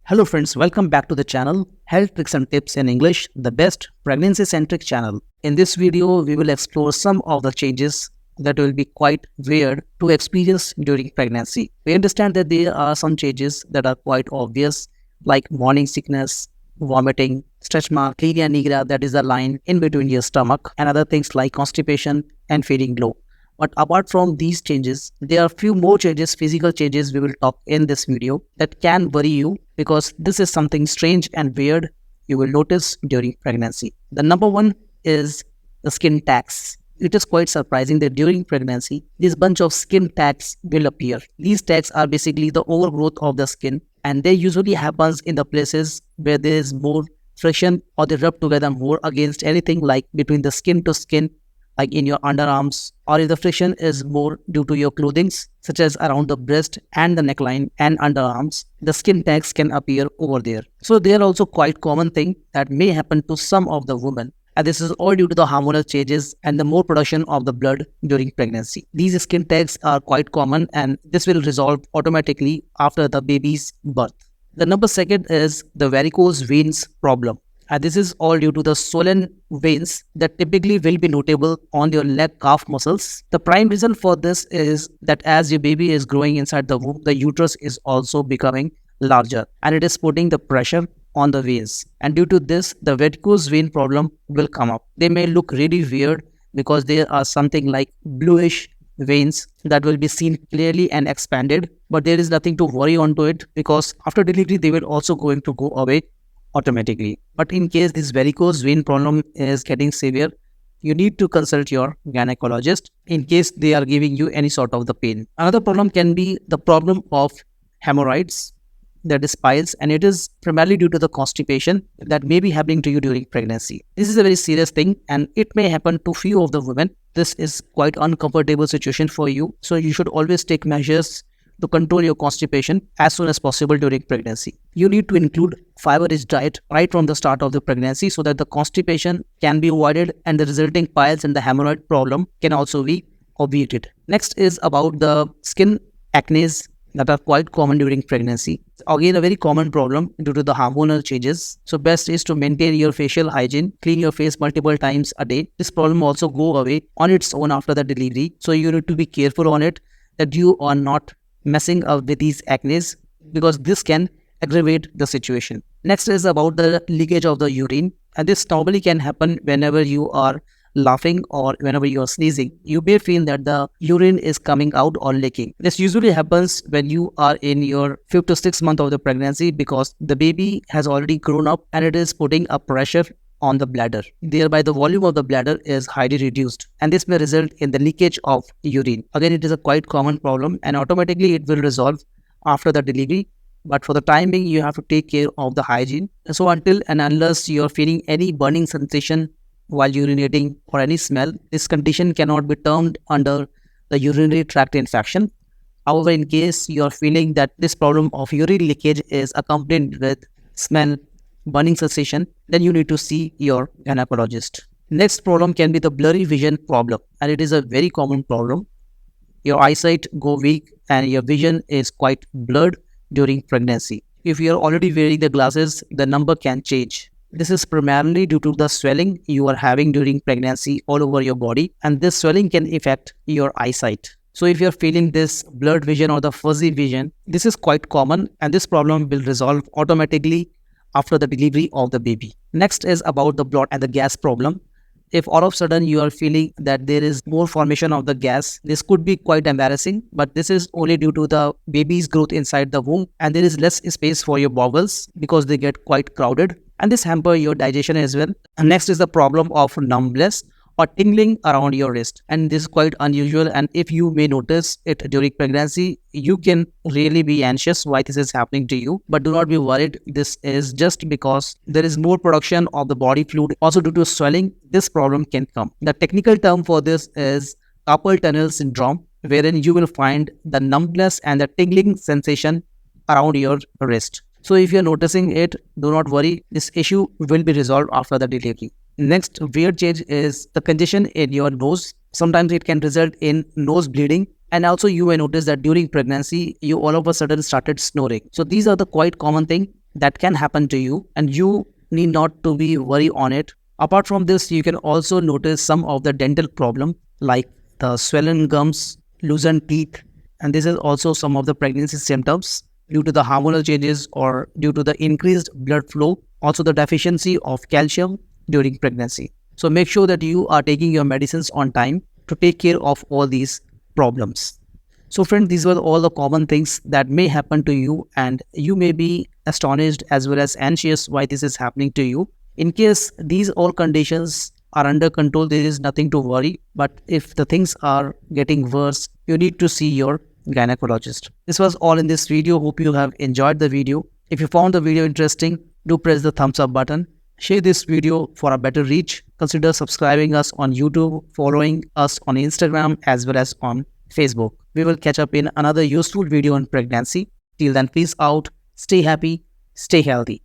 Hello friends, welcome back to the channel Health Tricks and Tips in English, the best pregnancy-centric channel. In this video, we will explore some of the changes that will be quite weird to experience during pregnancy. We understand that there are some changes that are quite obvious, like morning sickness, vomiting, stretch mark, linea nigra, that is the line in between your stomach, and other things like constipation and feeling low. But apart from these changes, there are few more changes, physical changes we will talk in this video that can worry you because this is something strange and weird you will notice during pregnancy. The number one is the skin tags. It is quite surprising that during pregnancy, this bunch of skin tags will appear. These tags are basically the overgrowth of the skin, and they usually happens in the places where there is more friction or they rub together more against anything like between the skin to skin, like in your underarms, or if the friction is more due to your clothing, such as around the breast and the neckline and underarms, the skin tags can appear over there. So they are also quite common thing that may happen to some of the women. And this is all due to the hormonal changes and the more production of the blood during pregnancy. These skin tags are quite common and this will resolve automatically after the baby's birth. The number second is the varicose veins problem. And this is all due to the swollen veins that typically will be notable on your leg calf muscles. The prime reason for this is that as your baby is growing inside the womb, the uterus is also becoming larger and it is putting the pressure on the veins. And due to this, the varicose vein problem will come up. They may look really weird because there are something like bluish veins that will be seen clearly and expanded, but there is nothing to worry onto it because after delivery, they will also going to go away automatically. But in case this varicose vein problem is getting severe, you need to consult your gynecologist in case they are giving you any sort of the pain. Another problem can be the problem of hemorrhoids, that is piles, and it is primarily due to the constipation that may be happening to you during pregnancy. This is a very serious thing and it may happen to few of the women. This is quite uncomfortable situation for you, so you should always take measures to control your constipation as soon as possible during pregnancy. You need to include fiber-rich diet right from the start of the pregnancy so that the constipation can be avoided and the resulting piles and the hemorrhoid problem can also be obviated. Next is about the skin acne that are quite common during pregnancy. Again, a very common problem due to the hormonal changes. So best is to maintain your facial hygiene, clean your face multiple times a day. This problem also go away on its own after the delivery. So you need to be careful on it that you are not messing up with these acne because this can aggravate the situation. Next is about the leakage of the urine, and this normally can happen whenever you are laughing or whenever you are sneezing. You may feel that the urine is coming out or leaking. This usually happens when you are in your 5th to 6th month of the pregnancy because the baby has already grown up and it is putting a pressure on the bladder. Thereby, the volume of the bladder is highly reduced and this may result in the leakage of urine. Again, it is a quite common problem and automatically it will resolve after the delivery. But for the time being, you have to take care of the hygiene. So until and unless you are feeling any burning sensation while urinating or any smell, this condition cannot be termed under the urinary tract infection. However, in case you are feeling that this problem of urine leakage is accompanied with smell, burning sensation, then you need to see your gynecologist. Next problem can be the blurry vision problem, and it is a very common problem. Your eyesight go weak and your vision is quite blurred during pregnancy. If you are already wearing the glasses, the number can change. This is primarily due to the swelling you are having during pregnancy all over your body, and this swelling can affect your eyesight. So if you're feeling this blurred vision or the fuzzy vision, this is quite common and this problem will resolve automatically after the delivery of the baby. Next is about the blood and the gas problem. If all of a sudden you are feeling that there is more formation of the gas, this could be quite embarrassing, but this is only due to the baby's growth inside the womb and there is less space for your bowels because they get quite crowded and this hamper your digestion as well. And next is the problem of numbness or tingling around your wrist, and this is quite unusual, and if you may notice it during pregnancy, you can really be anxious why this is happening to you, but do not be worried. This is just because there is more production of the body fluid. Also due to swelling, this problem can come. The technical term for this is carpal tunnel syndrome, wherein you will find the numbness and the tingling sensation around your wrist. So if you're noticing it, do not worry, this issue will be resolved after the delivery. Next weird change is the congestion in your nose. Sometimes it can result in nose bleeding, and also you may notice that during pregnancy, you all of a sudden started snoring. So these are the quite common thing that can happen to you, and you need not to be worried on it. Apart from this, you can also notice some of the dental problem like the swollen gums, loosened teeth, and this is also some of the pregnancy symptoms due to the hormonal changes or due to the increased blood flow, also the deficiency of calcium during pregnancy. So make sure that you are taking your medicines on time to take care of all these problems. So friends, these were all the common things that may happen to you, and you may be astonished as well as anxious why this is happening to you. In case these all conditions are under control, there is nothing to worry. But if the things are getting worse, you need to see your gynecologist. This was all in this video. Hope you have enjoyed the video. If you found the video interesting, do press the thumbs up button. Share this video for a better reach. Consider subscribing us on YouTube, following us on Instagram as well as on Facebook. We will catch up in another useful video on pregnancy. Till then, peace out, stay happy, stay healthy.